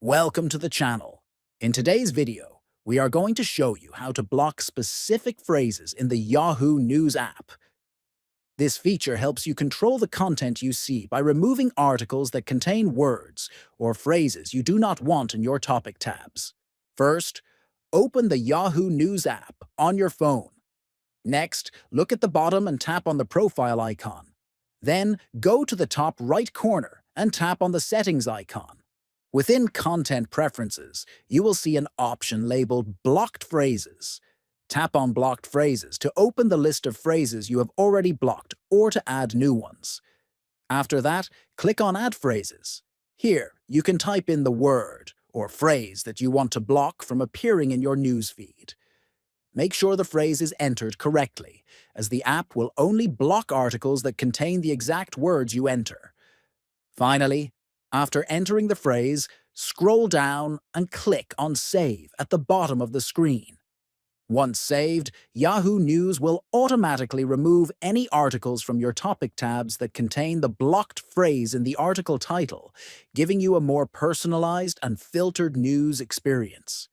Welcome to the channel. In today's video, we are going to show you how to block specific phrases in the Yahoo News app. This feature helps you control the content you see by removing articles that contain words or phrases you do not want in your topic tabs. First, open the Yahoo News app on your phone. Next, look at the bottom and tap on the profile icon. Then, go to the top right corner and tap on the settings icon. Within Content Preferences, you will see an option labeled Blocked Phrases. Tap on Blocked Phrases to open the list of phrases you have already blocked or to add new ones. After that, click on Add Phrases. Here, you can type in the word or phrase that you want to block from appearing in your news feed. Make sure the phrase is entered correctly, as the app will only block articles that contain the exact words you enter. Finally, after entering the phrase, scroll down and click on Save at the bottom of the screen. Once saved, Yahoo News will automatically remove any articles from your topic tabs that contain the blocked phrase in the article title, giving you a more personalized and filtered news experience.